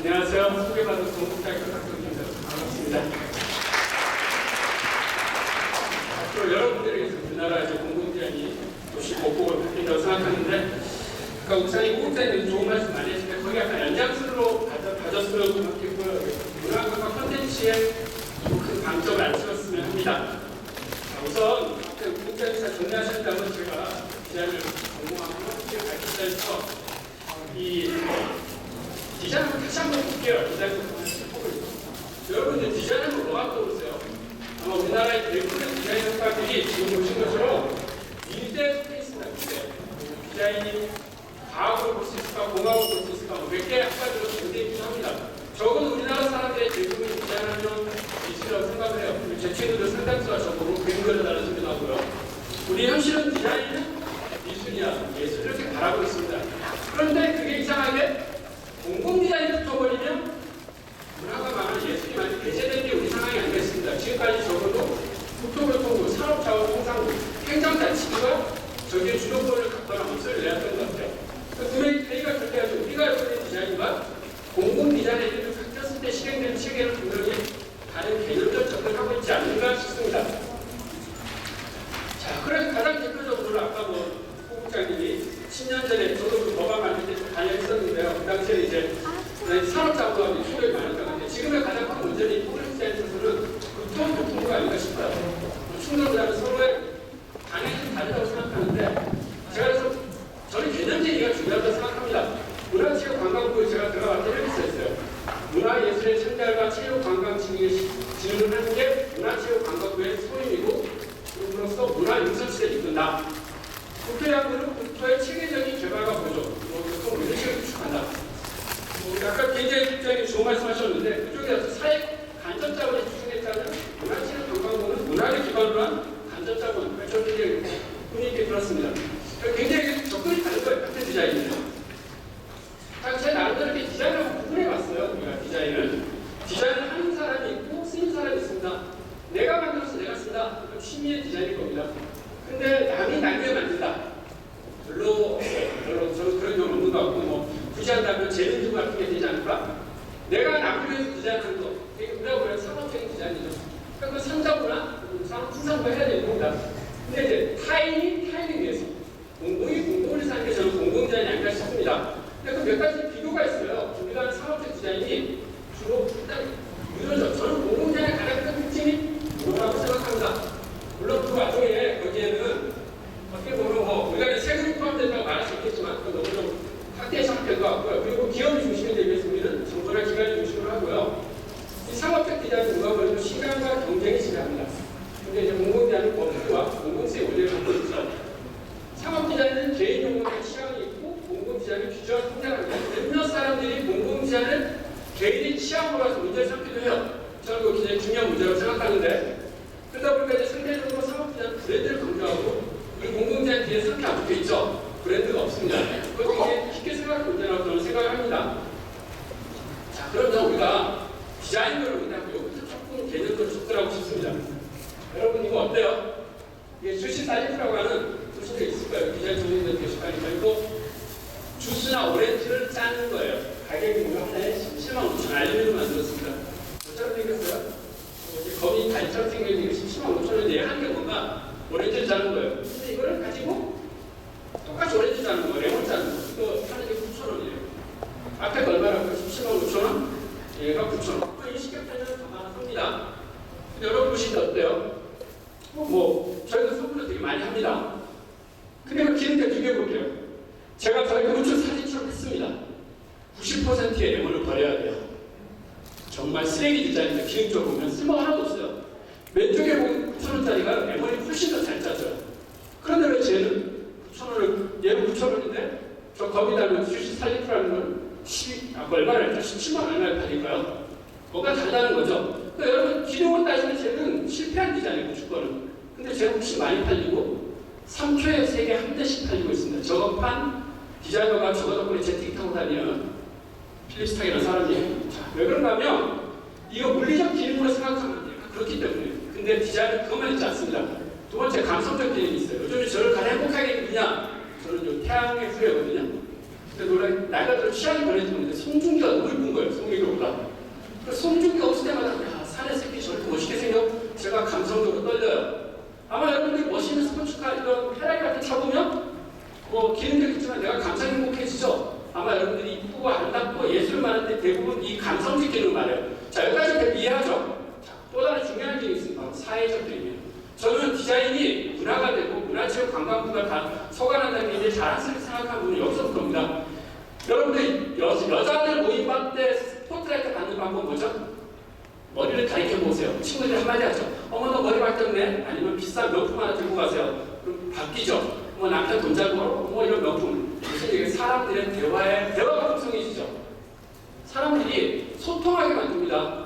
안녕하세요. 소개받은 동국대학교 학생입니다. 반갑습니다. 앞으로 여러분들에게서 우리나라 공공기관이 도시 복복을 바뀐다고 생각하는데, 아까 우상이 공국대는 좋은 말씀 많이 했는데 거기 약간 연장선으로 가졌으면 좋겠고요. 문화관과 콘텐츠에 큰 방점을 안 찍었으면 합니다. 우선 공국대에서 정리하셨다면 제가 디자인을 공부하고 밝히자 해서 이 디자인을 다시 한번 볼게요. 디자인을 여러분들 디자인은 뭐가 떠오르세요? 아마 우리나라의 대부분의 디자인 학과들이 지금 보신 것처럼 미대 속에 있습니다. 미대. 디자인이 과학으로 볼 수 있을까, 공학으로 볼 수 있을까, 몇 개의 학과들로 존재있기도 합니다. 적어도 우리나라 사람들의 대부분이 디자인하면 미술이라고 생각을 해요. 제 친구들 상당수가 저보고 그림 그려달라는 소리도 하고요. 우리 현실은 디자인은 미술이야, 예술 이렇게 바라고 있습니다. 그런데 그게 이상하게 공공디자인을 붙어버리면 문화가 많은 예술이 많이 배제된 게 우리 상황이 아니겠습니다. 지금까지 적어도 국토교통부, 산업자원통상부, 행정자치부가 저기에 주도권을 갖거나 목소리를 내었던 것 같아요. 분명히 회의가 그렇게 하죠. 우리가 알고 디자인과 공공디자인을 섞였을 때 실행되는 체계를 분명히 다른 개념적 접근을 하고 있지 않는가 싶습니다. 자, 그래서 가장 대표적으로 아까 호 국장님이 10년 전에 저도 그 법안 만들 때 좀 관여했었는데요. 그 당시에 이제 산업자원과 소요를 많이 했는데 지금의 가장 큰 문제는 포괄디자인에 있어서는 교통부가 아닌가 싶어요. 충돌보다는 서로의 방향이 좀 다르다고 생각하는데 제가 그래서 저는 개념 제기가 중요하다고 생각합니다. 문화체육관광부에 제가 들어가서 해봤었어요. 문화예술의 창달과 체육관광 진흥을 하는 게 문화체육관광부의 소임이고 그로서 문화융성시대를 이끈다. 국토양부는 국토의 체계적인 개발과 보조, 교통 문제를 구축한다. 아까 굉장히 국장님 좋은 말씀하셨는데 그쪽에서 사회 간접자본에 집중했다는 문화체육관광부는 문화를 기반으로 한 간접자본, 저는 굉장히 분위기 들었습니다. 굉장히 접근이 다른 거예요. 같은 디자인이에요. 제 나름대로 이렇게 디자인을 구분해봤어요. 우리가 디자인을 하는 사람이 있고 쓰는 사람이 있습니다. 내가 만들어서 내가 쓴다. 그건 취미의 디자인일 겁니다. 근데 남이 남에게 만든다. 별로 저는 그런 경우 없는 것 같고 굳이 한다면 재능주 같은 게 되지 않을까? 내가 남을 위해서 디자인하는 거 되게 우리가 보면 산업적인 디자인이죠. 그러니까 그 상자구나 산업풍상부 해야 되는 겁니다. 근데 이제 타인을 위해서 공공이 공공을 사는 게 저는 공공디자인이 아닌가 싶습니다. 근데 그 몇 가지 비교가 있어요. 우리가 하는 산업적 디자인이 주로 이러죠. 저는 공공디자인의 가장 큰 특징이 뭐라고 생각합니다. 물론 그 와중에 거기에는 어떻게 보면 우리가 세금이 포함된다고 말할 수 있겠지만 그건 너무 좀 확대해 생각될 것 같고요. 그리고 기업이 중심이 되기 위해서 우리는 정부나 기관이 중심으로 하고요. 이 상업적 디자인은 누가 보면 시간과 경쟁이 중요합니다. 근데 이제 공공디자인은 법규와 공공세의 원리를 갖고 있죠. 상업디자인은 개인 용어의 취향이 있고 공공디자인은 규제와 통제합니다. 몇몇 사람들이 공공디자인을 개인의 취향으로 해서 문제를 삼기도 해요. 저는 그거 굉장히 중요한 문제라고 생각하는데 그러다 보니까 이제 상대적으로 상업디자인은 브랜드를 강조하고 우리 공공디자인 뒤에 상표 안 붙어 있죠. 브랜드가 없습니다. 그것도 굉장히 쉽게 생각할 문제라고 저는 생각을 합니다. 자, 그러면 우리가 디자인으로 그냥 여기서 조금 개념적으로 접근하고 싶습니다. 여러분 이거 어때요? 이게 주시 사이즈라고 하는 주시가 있을 거예요. 디자인 전문가들 계시다니까 이거 주스나 오렌지를 짜는 거예요. 가격이 무려 하나에 17만 5천 알루미늄 만들었습니다. 어쩌면 생겼어요? 거미 달처럼 생긴 게 17만 5천 원인데 얘 하는 게 뭔가 오렌지를 짜는 거예요. 근데 이거를 가지고 똑같이 오렌지 짜는 거예요. 레몬 짜는 거. 이거 하는 게 9천 원이에요. 앞에 얼마라고 17만 5천 원? 얘가 9천 원. 이 시계편은 더 많아 삽니다. 여러분 보시면 어때요? 저희도 선물을 되게 많이 합니다. 근데 그 기능들 비교해볼게요. 제가 저희 우주 사진처럼 했습니다. 90%의 레몬을 버려야 돼요. 정말 쓰레기 디자인인데 기능적으로 보면 쓸모 하나도 없어요. 왼쪽에 보면 9,000원짜리가 레몬이 훨씬 더 잘 짜져요. 그런데 왜 쟤는 9,000원을, 얘는 9,000원인데 저 거기다 주시 살리프라는 건 얼마를 17만 얼마를 팔릴까요? 뭐가 다르다는 거죠. 그러니까 여러분 기능을 따지면 쟤는 실패한 디자인이에요. 주권은. 근데 쟤는 훨씬 많이 팔리고 3초에 3개 한 대씩 팔리고 있습니다. 저거 판 디자이너가 저거 덕분에 제틱 타고 다니는 필립스탁이라는 사람이 자, 왜 그런가 하면 이거 물리적 기능으로 생각하면 돼요. 그렇기 때문에. 근데 디자인은 그것만 있지 않습니다. 두 번째 감성적 기능이 있어요. 요즘 저를 가장 행복하게 해주느냐 저는 요 태양의 후예거든요. 근데 놀라 나이가 들어 취향이 변해지는데 송중기가 너무 예쁜 거예요. 송중기보다. 송중기가 없을 때마다 야 산의 새끼 저렇게 멋있게 생겨 제가 감성적으로 떨려요. 아마 여러분들이 멋있는 스포츠카 이런 페라리 같은 차 보면 뭐 기능도 있지만 내가 감성 행복해지죠. 아마 여러분들이 이쁘고 아름답고 예술을 말하는데 대부분 이 감성적 기능을 말해요. 자 여기까지 이해하죠? 자, 또 다른 중요한 기능이 있습니다. 사회적 기능이에요. 저는 디자인이 문화가 되고 문화체육 관광부가 다 소관한다는 게 이제 자랑스럽게 생각하는 분은 여기서부터입니다. 여러분들 여자들 모임할 때 스포트라이트 받는 방법 뭐죠? 머리를 가리켜 보세요. 친구들이 한마디 하죠. 어머 너 머리 밝혔네. 아니면 비싼 명품 하나 들고 가세요. 그럼 바뀌죠. 뭐 남편 돈 잘 벌어? 뭐 이런 명품. 무슨 얘기 사람들의 대화가 풍성해지죠. 사람들이 소통하게 만듭니다.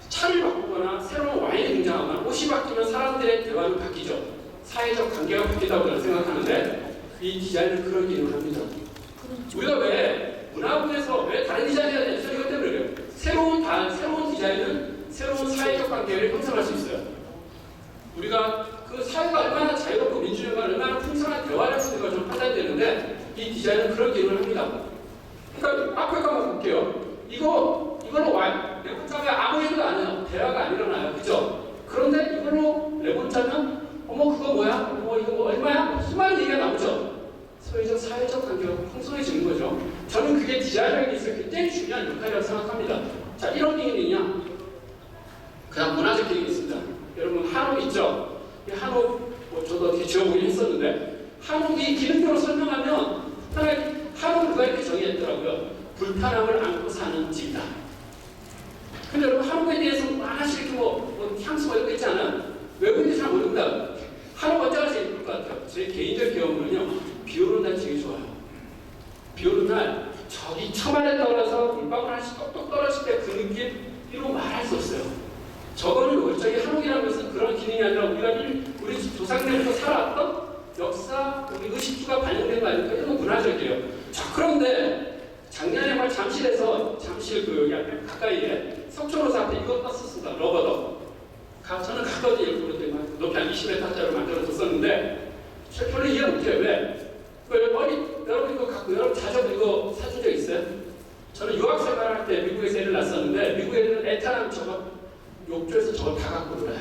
차를 바꾸거나 새로운 와인이 등장하거나 옷이 바뀌면 사람들의 대화는 바뀌죠. 사회적 관계가 바뀌다고 저는 생각하는데 이 디자인은 그런 기능을 합니다. 우리가 왜 문화부에서 왜 다른 디자인을 해야 되죠? 이것 때문에 그래요. 새로운 디자인은 새로운 사회적 관계를 형성할 수 있어요. 우리가 그 사회가 얼마나 자유롭고 민주주의가 얼마나 풍성한 대화를 할 수 있는가 좀 판단되는데 이 디자인은 그런 기능을 합니다. 그러니까 앞에 한번 볼게요. 이걸로 레몬 짜면 아무 일도 안 해요. 대화가 안 일어나요. 그죠? 그런데 이걸로 레몬 짜면 어머 그거 뭐야? 뭐 이거 뭐 얼마야? 수많은 얘기가 나오죠. 소위적 사회적 관계가 풍성해지는 거죠. 저는 그게 디자인에 있어서 굉장히 중요한 역할이라고 생각합니다. 자, 이런 기능이냐? 그냥 문화적 기능이 있습니다. 여러분 한옥 있죠? 이 한옥 저도 어떻게 지어보긴 했었는데 한옥이 기능적으로 설명하면 한옥을 누가 이렇게 정의했더라고요. 불편함을 안고 사는 집이다. 근데 여러분 한옥에 대해서 하나씩 이렇게 뭐 향수 이런 거 있지 않아요? 외국인들이 잘 모릅니다. 한옥 언제가 제일 예쁠 것 같아요? 제 개인적 경험은요. 비 오는 날 되게 좋아요. 비 오는 날 저기 처만에 떨어서 물방울 하나씩 똑똑 떨어질 때 그 느낌 이런 거 말할 수 없어요. 저거는 저기 한옥이라는 것은 그런 기능이 아니라 우리 조상들부터 살아왔던 역사, 우리 의식주가 반영된 거 아닐까? 이런 거 문화적이에요. 자, 그런데 작년에 잠실 그 여기 앞에 가까이에 석촌호수 앞에 이거 떴었습니다. 러버덕. 저는 가까이 일부러 높이 한 20m짜리로 만들어줬었는데 별로 이해 못해요. 왜? 여러분 이거 갖고 여러분 자주 이거 사준 적 있어요? 저는 유학생활 할 때 미국에서 애를 낳았었는데 미국 애들은 애타랑 저거 욕조에서 저걸 다 갖고 놀아요.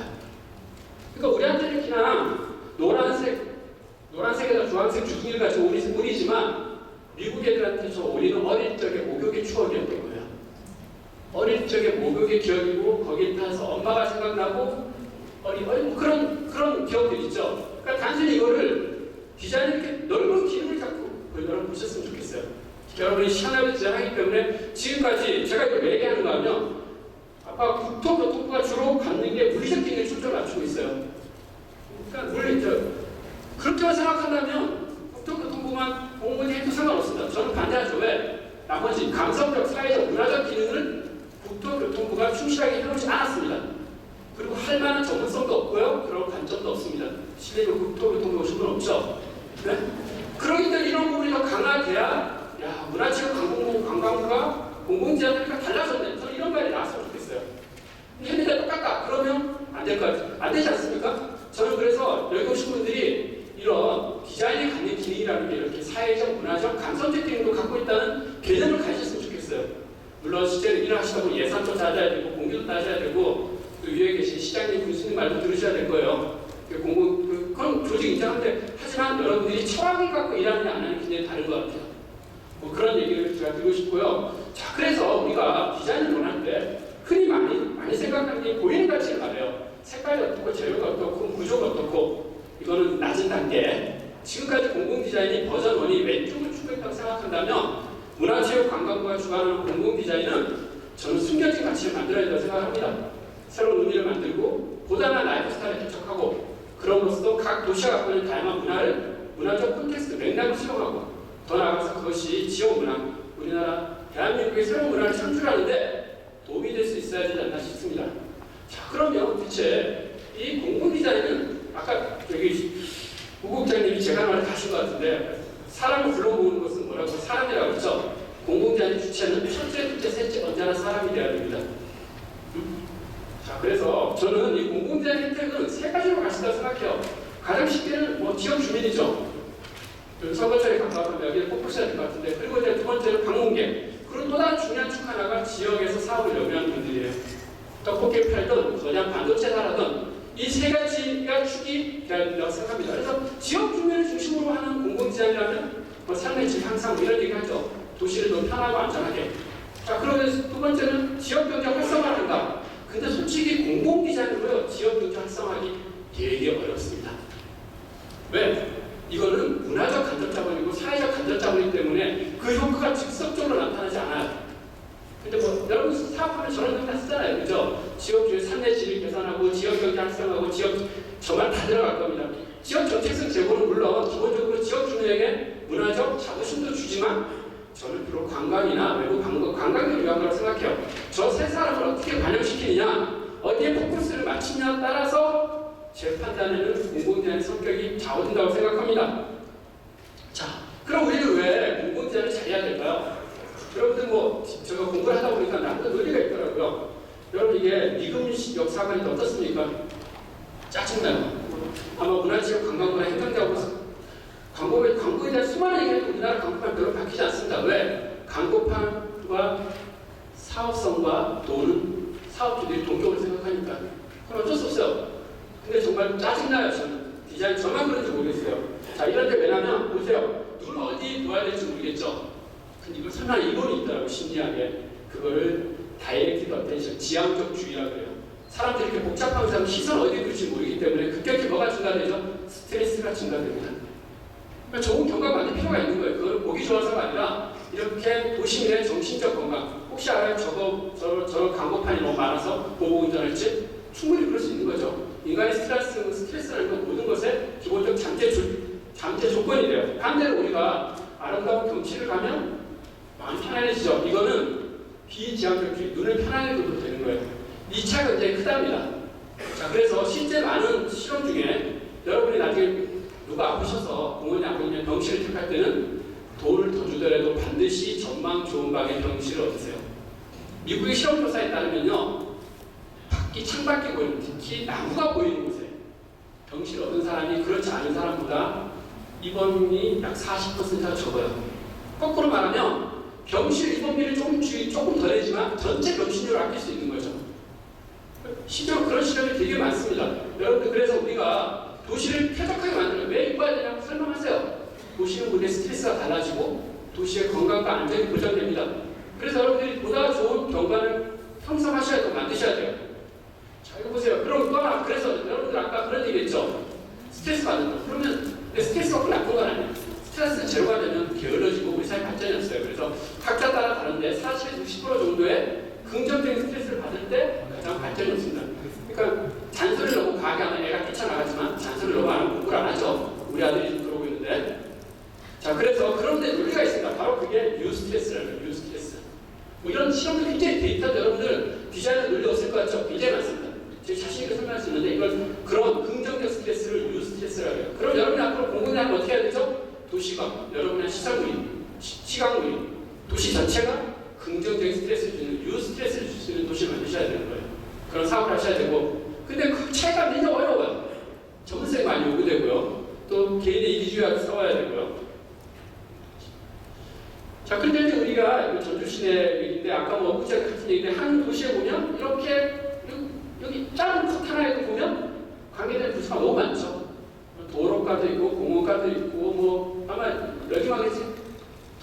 그러니까 우리한테는 그냥 노란색에다 주황색 주둥이를 가지고 오리지만 미국 애들한테 저 오리는 어릴 적의 목욕의 추억이었던 거예요. 어릴 적의 목욕의 기억이고 거기에 타서 엄마가 생각나고 뭐 그런 기억들 있죠. 그러니까 단순히 이거를 디자인 이렇게 넓은 기능을 갖고 여러분 보셨으면 좋겠어요. 여러분이 시간을 디자인하기 때문에 지금까지 제가 이걸 왜 얘기하는가 하면 아까 국토교통부가 주로 갖는 게 물리적 기능에 초점을 맞추고 있어요. 그러니까 그렇게만 생각한다면 국토교통부만 공무원이 해도 상관없습니다. 저는 반대하죠. 왜? 나머지 감성적, 사회적, 문화적 기능을 국토교통부가 충실하게 해놓지 않았습니다. 그리고 할 만한 전문성도 없고요. 그런 관점도 없습니다. 실례로 국토교통부 오신 분 없죠? 네? 그러기 때문에 이런 부분이 더 강화돼야 문화체육 관광부가 공공지원하니까 달라졌네. 저는 이런 말이 나왔으면 좋겠어요. 했는데 똑같다. 그러면 안 될 것 같아요. 안 되지 않습니까? 저는 그래서 여기 오신 분들이 이런 디자인이 갖는 기능이라는 게 이렇게 사회적, 문화적, 감성적 기능도 갖고 있다는 개념을 가지셨으면 좋겠어요. 물론 실제로 일을 하시다 보면 예산도 따져야 되고 공기도 따져야 되고 또 위에 계신 시장님, 군수님 말도 들으셔야 될 거예요. 그건 조직 인정하는데 하지만 여러분들이 철학을 갖고 일하느냐 안 하느냐 굉장히 다른 것 같아요. 뭐 그런 얘기를 제가 드리고 싶고요. 자, 그래서 우리가 디자인을 원할 때 흔히 많이 생각하는 게 보이는 가치를 말해요. 색깔이 어떻고 재료가 어떻고 구조가 어떻고 이거는 낮은 단계. 지금까지 공공디자인이 버전 1이 왼쪽을 추구했다고 생각한다면 문화체육관광부가 주관하는 공공디자인은 저는 숨겨진 가치를 만들어야 된다고 생각합니다. 새로운 의미를 만들고 보다나 라이프 스타일에 개척하고 그럼으로써 각 도시가 갖고 있는 다양한 문화적 콘텍스트 맥락을 수용하고 더 나아가서 그것이 지역 문화, 우리나라 대한민국의 새로운 문화를 창출하는데 도움이 될 수 있어야 되지 않나 싶습니다. 자, 그러면 대체 이 공공디자인은 아까 저기 부국장님이 제가 말을 하신 것 같은데 사람을 불러모으는 것은 뭐라고 사람이라고 그랬죠? 공공디자인의 주체는 첫째, 둘째, 셋째 언제나 사람이 되어야 됩니다. 자, 그래서 저는 이 공공디자인 혜택은 세 가지로 갈 수 있다고 생각해요. 가장 쉽게는 뭐 지역 주민이죠. 선거철에 가까워서 여기에 꼭 보셔야 될 것 같은데, 그리고 이제 두 번째는 방문객. 그리고 또 다른 중요한 축 하나가 지역에서 사업을 영위하는 분들이에요. 떡볶이 팔든 그냥 반도체 사라든 이 세 가지가 축이 되라고 생각합니다. 그래서 지역 주민을 중심으로 하는 공공지장이라면 뭐 삶의 질 향상 뭐 이런 얘기 하죠. 도시를 더 편하고 안전하게. 자, 그러면 두 번째는 지역 경제 활성화를 한다. 근데 솔직히 공공기관으로요 지역 경제 활성화하기 되게 어렵습니다. 왜? 이거는 문화적 간접 자본이고 사회적 간접 자본이기 때문에 그 효과가 직접적으로 나타나지 않아요. 근데 뭐 여러분 사업하면 저런 거 다 쓰잖아요, 그죠? 지역주의 삶의 질을 개선하고 지역 경제 활성화하고 지역 정말 다 들어갈 겁니다. 지역 정책성 제고는 물론 기본적으로 지역 주민에게 문화적 자부심도 주지만 저는 주로 관광이나 외부 관광을 위한 거라고 생각해요. 저 세 사람을 어떻게 반영시키느냐, 어디에 포커스를 맞추냐에 따라서 제 판단에는 공공재단의 성격이 좌우된다고 생각합니다. 자, 그럼 우리는 왜 공공재단을 잘해야 될까요? 여러분들 뭐 제가 공부를 하다 보니까 나름대 논리가 있더라고요. 여러분 이게 미금식 역사관이 어떻습니까? 짜증나요. 아마 문화지역관광부나 행정자고 광고에 대한 수많은 얘기를 우리나라 광고판 별로 바뀌지 않습니다. 왜? 광고판과 사업성과 돈은 사업주들이 동격을 생각하니까. 그럼 어쩔 수 없어요. 근데 정말 짜증나요. 저는 디자인 저만 그런지 모르겠어요. 자, 이런데 왜냐면 보세요. 눈을 어디 둬야 될지 모르겠죠. 근데 이걸 설마 이론이 있더라고, 심리학에. 그거를 다이렉티브 어텐션, 지향적 주의라고 그래요. 사람들이 이렇게 복잡한 사람 시선 어디에 둘지 모르기 때문에 급격히 뭐가 증가되죠? 스트레스가 증가됩니다. 그러니까 좋은 경과가 만들 필요가 있는 거예요. 그걸 보기 좋아서가 아니라 이렇게 도시민의 정신적 건강. 혹시 알아요? 저런 광고판이 너무 많아서 보고 운전할지? 충분히 그럴 수 있는 거죠. 인간의 스트레스라는 건 모든 것의 기본적 잠재 조건이 돼요. 반대로 우리가 아름다운 경치를 가면 마음이 편안해지죠. 이거는 비지향적 주의, 눈을 편안하게 둬도 되는 거예요. 이 차이가 굉장히 크답니다. 자, 그래서 실제 많은 실험 중에 여러분이 나중에 누가 아프셔서 부모님 아프면 병실을 택할 때는 돈을 더 주더라도 반드시 전망 좋은 방의 병실을 얻으세요. 미국의 실험조사에 따르면요, 창밖이 보이는, 특히 나무가 보이는 곳에 병실을 얻은 사람이 그렇지 않은 사람보다 입원이 약 40%가 적어요. 거꾸로 말하면 병실 입원비를 조금 덜해지만 전체 병실료를 아낄 수 있는 거죠. 실제로 그런 실험이 되게 많습니다. 여러분들, 그래서 우리가 도시를 쾌적하게 만들면 왜 입어야 되냐고 설명하세요. 도시는 우리의 스트레스가 달라지고 도시의 건강과 안전이 보장됩니다. 그래서 여러분들이 보다 좋은 경관을 형성하셔야 되고 만드셔야 돼요. 자, 이거 보세요. 그럼 또 하나, 그래서 여러분들 아까 그런 얘기 했죠. 스트레스 받는 거. 그러면 스트레스가 꼭 나쁜 건 아니에요. 스트레스 제로가 되면 게을러지고 우리 사회 발전이 없어요. 그래서 각자 따라 다른데 40에서 60% 정도의 긍정적인 스트레스를 받을 때 가장 발전이 없습니다. 그러니까 잔소리를 너무 과하게 하면 애가 뛰쳐나가지만 잔소리를 너무 안 하면 공부를 안 하죠. 우리 아들이 좀 그러고 있는데. 자, 그래서 그런데 논리가 있습니다. 바로 그게 유스트레스라는 거예요. 유스트레스. 뭐 이런 실험도 굉장히 데이터도 여러분들 디자인은 논리 없을 것 같죠? 굉장히 많습니다. 제 자신 있게 설명할 수 있는데 이걸 그런 긍정적 스트레스를 유스트레스라고 해요. 그럼 여러분이 앞으로 공부하면 어떻게 해야 되죠? 도시가 여러분의 시각물이 도시 전체가 긍정적인 스트레스를 주는 유스트레스를 줄 수 있는 도시를 만드셔야 되는 거예요. 그런 사업을 하셔야 되고, 근데 그 차이가 굉장히 어려워요. 전문성이 많이 요구되고요. 또 개인의 이기주의가 싸워야 되고요. 자, 근데 이제 우리가 전주 시내 얘기인데 아까 뭐 엊그제 같은 얘기인데 한 도시에 보면 이렇게 여기 작은 컷 하나에도 보면 관계된 부서가 너무 많죠. 도로가도 있고 공원가도 있고 뭐 아마 여기만 해서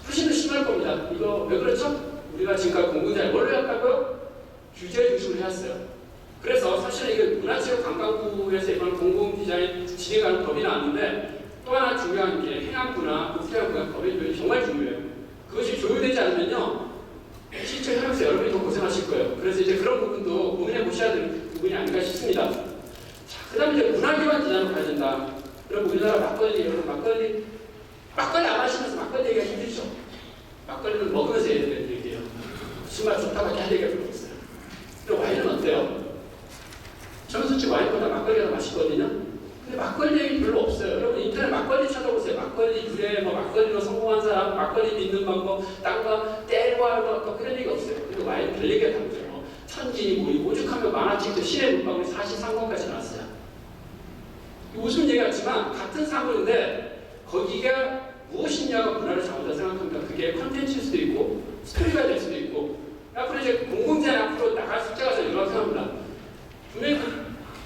훨씬 더 심할 겁니다. 이거 왜 그렇죠? 우리가 지금까지 공공재단을 뭘로 했다고요? 규제 중심으로 해왔어요. 그래서 사실은 이게 문화체육 관광부에서 이번 공공디자인 진행하는 법이 나왔는데 또 하나 중요한 게 행안부나 국토해양부가 법의 조율이 정말 중요해요. 그것이 조율되지 않으면요 실제 현역에서 여러분이 더 고생하실 거예요. 그래서 이제 그런 부분도 고민해 보셔야 될 부분이 아닌가 싶습니다. 자, 그 다음에 이제 문화기반 디자인으로 가야 된다. 여러분 우리나라 막걸리 안 마시면서 막걸리 얘기가 힘들죠. 막걸리는 먹으면서 해야 되는 얘기예요. 정말 좋다고밖에 할 얘기가 별로 없어요. 근데 와인은 어때요? 저는 솔직히 와인보다 막걸리가 더 맛있거든요. 근데 막걸리 얘기 별로 없어요. 여러분 인터넷 막걸리 찾아보세요. 막걸리 유래, 뭐 막걸리로 성공한 사람, 막걸리 믿는 방법, 땅과 때와 뭐 그런 얘기 없어요. 근데 와인 별 얘기가 다르죠. 천진이 모이고 오죽하면 만화책도 신의 물방울이 43권까지 나왔어요. 웃음 얘기 같지만 같은 사물인데 거기가 무엇이냐가 문화를 잡는다 생각합니다. 그게 컨텐츠일 수도 있고 스토리가 될 수도 있고 앞으로 이제 공공재는 앞으로 나갈 숫자가 더 늘어나고 생각합니다. 분명히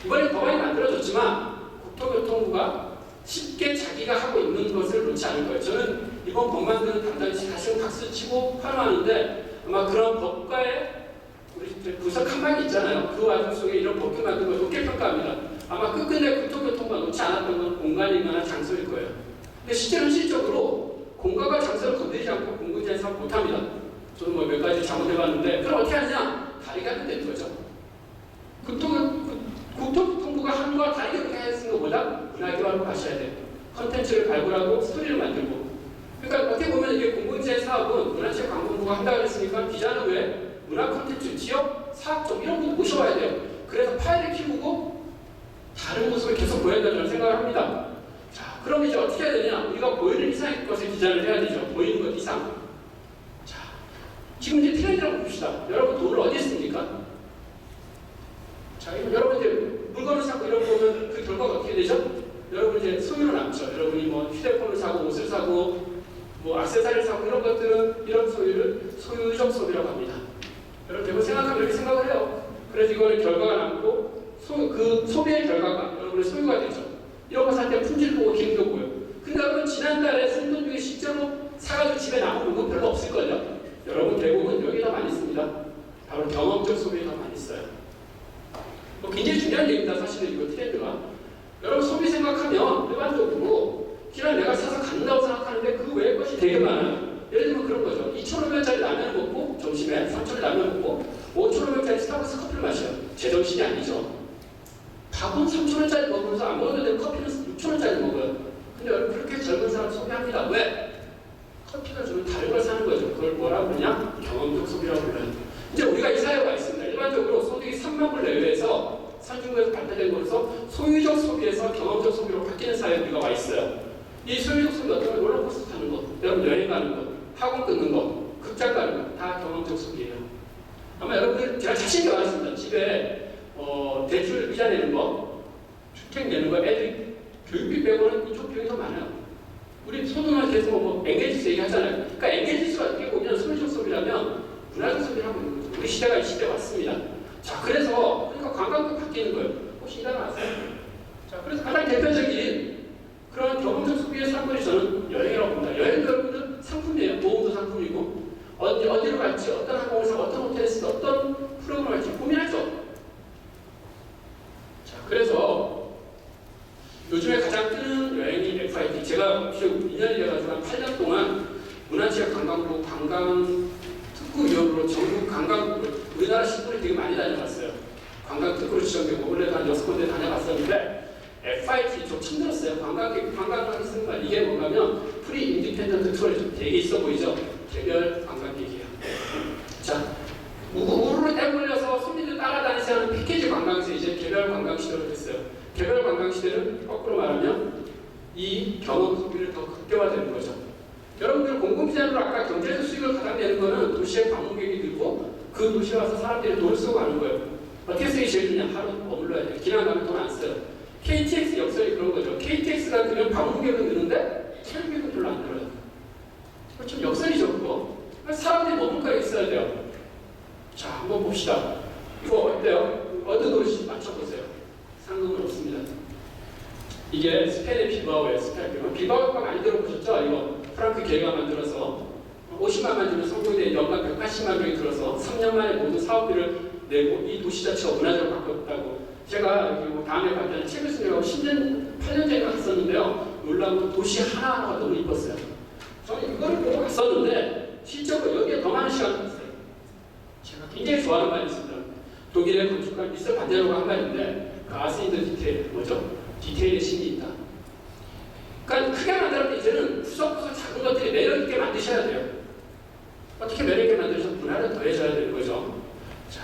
이번에 법안이 만들어졌지만 국토교통부가 쉽게 자기가 하고 있는 것을 놓지 않을 거예요. 저는 이번 법 만드는 당당히 다시 박수 치고 환호하는데 아마 그런 법과의 우리 구석 한 방이 있잖아요. 그 와중 속에 이런 법규 만드는 걸 높게 평가합니다. 아마 끝끝내 국토교통부가 놓지 않았던 건 공간이거나 장소일 거예요. 근데 실질적으로 공간과 장소를 건드리지 않고 공공재는 사업 못합니다. 저는 뭐 몇 가지 잘못해봤는데 그럼 어떻게 하느냐? 다르게 하면 되는 거죠. 국토교통부가 한 거와 다르게 그렇게 했는 것보다 문화교환으로 가셔야 돼요. 컨텐츠를 발굴하고 스토리를 만들고. 그러니까 어떻게 보면 이게 공공재 사업은 문화체육관광부가 한다고 했으니까 기자는 왜 문화 콘텐츠, 지역, 사학적 이런 거 모셔와야 돼요. 그래서 파일을 키우고 다른 모습을 계속 보여야 된다는 생각을 합니다. 자, 그럼 이제 어떻게 해야 되냐? 우리가 보이는 이상의 것을 기자를 해야 되죠. 보이는 것 이상. 자, 지금 이제 트렌드라고 봅시다. 여러분 돈을 어디에 씁니까? 자, 여러분 이제 물건을 사고 이런 거 보면 그 결과가 어떻게 되죠? 여러분 이제 소유로 남죠. 여러분이 뭐 휴대폰을 사고 옷을 사고 뭐 액세서리를 사고 이런 것들은 이런 소유를 소유적 소비라고 합니다. 여러분 대부분 생각하면 이렇게 생각을 해요. 그래서 이거는 결과가 남고 그 소비의 결과가 여러분의 소유가 되죠. 이런 거 살 때 품질 보고 기능도 보여. 근데 여러분 지난달에 쓴 돈 중에 실제로 사가지고 집에 남은 물건 별로 없을걸요? 여러분 대부분 여기 더 많이 씁니다. 바로 경험적 소비에 더 많이 써요. 뭐 굉장히 중요한 얘기입니다. 사실은 이거 트렌드가. 여러분 소비 생각하면 일반적으로 그냥 내가 사서 갖는다고 생각하는데 그 외의 것이 되게 많아요. 예를 들면 그런 거죠. 2,500원짜리 라면을 먹고 점심에 3,000원 라면 먹고 5,500원짜리 스타벅스 커피를 마셔요. 제정신이 아니죠. 밥은 3,000원짜리 먹으면서 안 먹어도 되는 커피는 6,000원짜리 먹어요. 근데 여러분 그렇게 젊은 사람 소비합니다. 왜? 커피가 주는 다른 걸 사는 거죠. 그걸 뭐라고 그러냐? 경험적 소비라고 불러요. 이제 우리가 이 사회에 와 있습니다. 일반적으로 소득이 3만 불 내외에서 선진국에서 발달된 거로서 소유적 소비에서 경험적 소비로 바뀌는 사회에 우리가 와 있어요. 이 소유적 소비 어떤 걸 롤러코스터 타는 거, 여러분 여행 가는 거, 학원 끊는 거, 극장 가는 거 다 경험적 소비예요. 아마 여러분들 제가 자신이 많았습니다. 집에 대출 이자 내는 거, 주택 내는 거, 애들 교육비 빼고는 이쪽 비용이 더 많아요. 우리 소등학교에서 뭐 엔게이지스 얘기하잖아요. 그러니까 엔게이지스가 어떻게 보면 소유적 소비라면 문화적 소비를 하고 있는 거죠. 우리 시대가 이 시대에 왔습니다. 자, 그러니까 관광도 바뀌는 거예요. 혹시 일어났어요? 자, 그래서 가장 대표적인 그런 경험적 소비의 상권이 저는 여행이라고 봅니다. 여행도 여러분들 상품이에요. 보험도 상품이고 어디로 갈지, 어떤 항공을 사고, 어떤 호텔에 쓰고, 어떤 프로그램을 갈지 고민하죠. 자, 그래서 요즘에 가장 뜨는 여행이 FIT. 제가 2년이 돼가지고 한 8년 동안 문화체육관광부 관광특구위원으로 전국 관광 우리나라 신분이 되게 많이 다녀봤어요. 관광특구로 지정되고 원래도 한 6군데 다녀봤었는데 FIT 좀 처음 들었어요. 관광객이 쓰는 말. 이게 뭔가면 프리 인디펜던트 투어리즘 되게 있어 보이죠? 개별 관광객이에요. 자, 우르르 떼물려서 손님들 따라다니지 않은 패키지 관광에서 이제 개별 관광 시대로 됐어요. 개별 관광 시대는 거꾸로 말하면 이 경험 소비를 더 극대화되는 거죠. 여러분들 공공기관으로 아까 경제적 수익을 가장 내는 거는 도시의 방문객이 들고 그 도시에 와서 사람들이 돈을 쓰고 가는 거예요. 어떻게 쓰기 제일 좋냐? 하루 머물러야 돼요. 기간 가면 돈 안 써요. KTX 역설이 그런 거죠. KTX가 그냥 방문객은 느는데 체류객은 별로 안 늘어요. 좀 역설이죠, 그거. 사람들이 머물 거에 있어야 돼요. 자, 한번 봅시다. 이거 어때요? 어느 도시 맞춰보세요. 상금은 없습니다. 이게 스페인의 빌바오예요. 빌바오 효과 많이 들어보셨죠? 이거 프랑크 게리가 만들어서 50만만 주면 성공에 연간 180만 명이 들어서 3년 만에 모든 사업비를 내고 이 도시 자체가 문화적으로 바뀌었다고. 제가 여기 뭐 다음에 갈 때는 책을 쓰려고 10년, 8년 전에 갔었는데요. 놀라운 건 도시 하나하나가 너무 이뻤어요. 저는 이거를 보고 갔었는데 실제로 여기에 더 많은 시간을 썼어요. 제가 굉장히 좋아하는 말이 있습니다. 독일의 건축가 미스터 반데로가 한 말인데 그 아스인더 디테일, 뭐죠? 디테일의 신이 있다. 그러니까 크게 만들었는데 이제는 구석구석 작은 것들이 매력 있게 만드셔야 돼요. 어떻게 매력 있게 만들어서 문화를 더해줘야 되는 거죠. 자,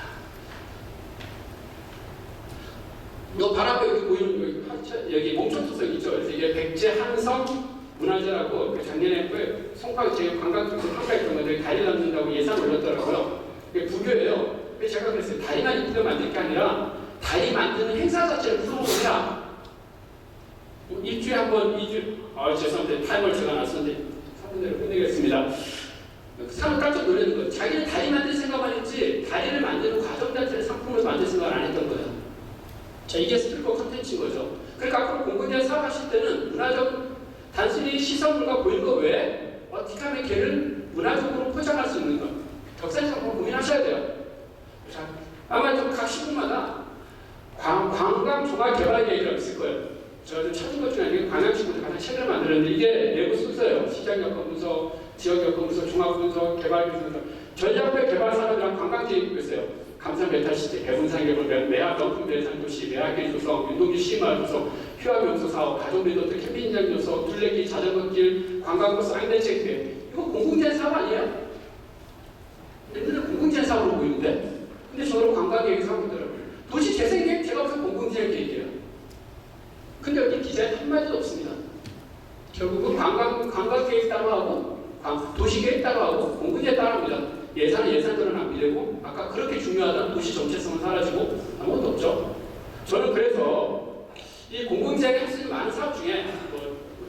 요 발 앞에 여기 보이는 여기 몽촌토석 있죠. 그래서 이게 백제 한성 문화재라고 작년에 송파 지역 관광특구 평가했던 건데 다리 남는다고 예산 올렸더라고요. 이게 부교예요. 그래서 제가 그랬어요. 다리만 이쁘게 만들 게 아니라 다리 만드는 행사 자체를 풀어보자. 일주일에 한 번, 2주, 죄송합니다. 타임을 제가 놨었는데 한대로 끝내겠습니다. 사람 깜짝 놀라는 거예요. 자기는 다리 만들 생각만 했지 다리를 만드는 과정 자체를 상품으로 만들 생각을 안 했던 거예요. 자, 이게 스피커 컨텐츠인 거죠. 그러니까 앞으로 공군대 사업하실 때는 문화적 단순히 시선물과 보이는 거 외에 어떻게 하면 걔를 문화적으로 포장할 수 있는 것 격산적으로 고민하셔야 돼요. 자, 아마 각 시군마다 관광 종합 개발 계획이라고 있을 거예요. 제가 좀 찾은 것 중에 관광시군에서 가장 최근에 만들었는데 이게 내부 순서예요. 시장 여건 분석, 지역 여건 분석, 종합 분석, 개발 분석, 전략별 개발 산업이랑 관광 계획이 있어요. 감산 메탈시티, 배분산 개발, 매화 명품 대상 도시, 매화길 조성, 윤동주 시마을 조성, 휴학 명소 사업, 가족 리조트, 캠핑장 조성, 둘레길, 자전거길, 관광버스 안내책 계획. 이거 공공재생 사업 아니에요? 옛날에 공공재생 사업으로 보이는데, 근데 저는 관광계획 사업이더라고요. 도시 재생계획 제가 무슨 공공재생 계획이에요. 근데 여기 디자인 한마디도 없습니다. 결국은 관광계획 따로 하고, 도시계획 따로 하고, 공공재생 따로 합니다. 예산은 예산대로 낭비되고, 아까 그렇게 중요하던 도시 정체성은 사라지고, 아무것도 없죠. 저는 그래서 이 공공재생 할 수 있는 많은 사업 중에,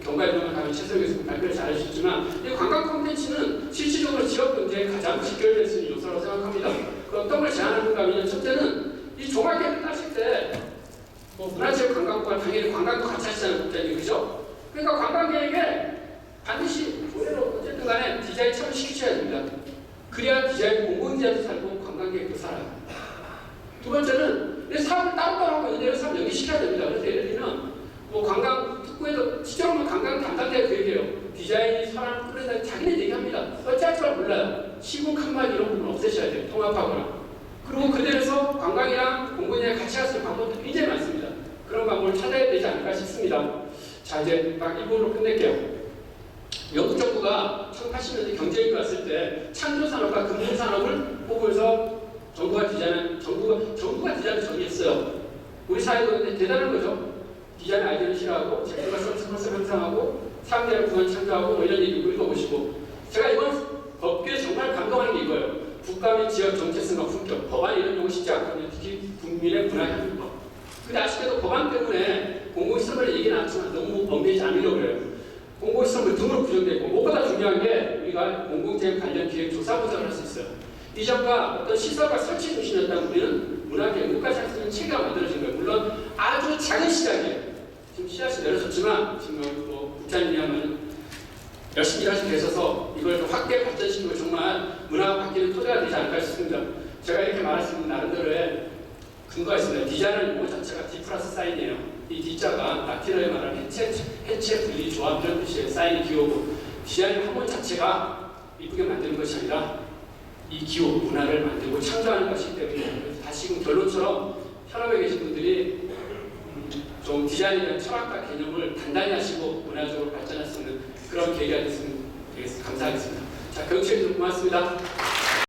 경과에 보면 가면 최석희 교수님 발표를 잘 해주셨지만, 이 관광 콘텐츠는 실질적으로 지역 경제에 가장 직결될 수 있는 요소라고 생각합니다. 그 어떤 걸 제안하는가 하면, 첫째는 이 종합계획을 따실 때, 문화체육 관광부가 당연히 관광도 같이 하시잖아요, 국장님, 그죠? 그러니까 관광계획에 반드시 올해로 어쨌든 간에 디자인 참여 시키셔야 됩니다. 그래야 디자인 공공지하도 살고 관광계획도 살아요. 두 번째는 사업을 따로따로 하고 있는데 사업 연기시켜야 됩니다. 그래서 예를 들면 관광 특구에도 시절로는 관광 담당자가 그 얘기해요. 디자인이 사람 끌어다 자기네 얘기합니다. 어찌할 줄 몰라요. 시국 칸막 이런 부분 없애셔야 돼요. 통합하거나. 그리고 그대로서 관광이랑 공공지랑 같이 할 수 있는 방법도 굉장히 많습니다. 그런 방법을 찾아야 되지 않을까 싶습니다. 자, 이제 딱 이 부분으로 끝낼게요. 영국 정부가 1980년대 경제위기 왔을 때 창조산업과 금융산업을 뽑으면서 정부가 디자인을 정의했어요. 우리 사회도 근데 대단한 거죠. 디자인 아이디어를 실어하고 제품과 서비스 컨셉을 형성하고 사람들의 부분 창조하고 이런 얘기 읽어보시고 제가 이번 법규에 정말 감동하는 게 이거예요. 국가 및 지역 정체성과 품격, 법안 이런 용어 쉽지 않거든요. 특히 국민의 문화 향유법. 근데 아쉽게도 법안 때문에 공공시설을 얘기는 않지만 너무 얽매이지 않으려고 그래요. 공공시설물 등으로 규정되고 무엇보다 중요한 게 우리가 공공재생 관련 기획 조사 분석을 할 수 있어요. 이전과 어떤 시설과 설치 중심이었다면 우리는 문화계획까지 할 수 있는 체계가 만들어진 거예요. 물론 아주 작은 시작이에요. 지금 씨앗이 내려졌지만 지금 국장님이야말로 열심히 일하시고 계셔서 이걸 좀 확대 발전시키고 정말 문화가 바뀌는 토대가 되지 않을까 싶습니다. 제가 이렇게 말할 수 있는 나름대로의 근거가 있습니다. 디자인은 용어 자체가 D 플러스 사인이에요. 이 D자가 라틴어에 말하는 해체, 분리, 조합 이런 뜻이에요. 사인이 기호고 디자인 학문 자체가 이쁘게 만드는 것이 아니라 이 기호, 문화를 만들고 창조하는 것이기 때문에 다시금 결론처럼 현업에 계신 분들이 좀 디자인에 대한 철학과 개념을 단단히 하시고 문화적으로 발전할 수 있는 그런 계기가 됐으면 감사하겠습니다. 자, 경청해 주셔서 고맙습니다.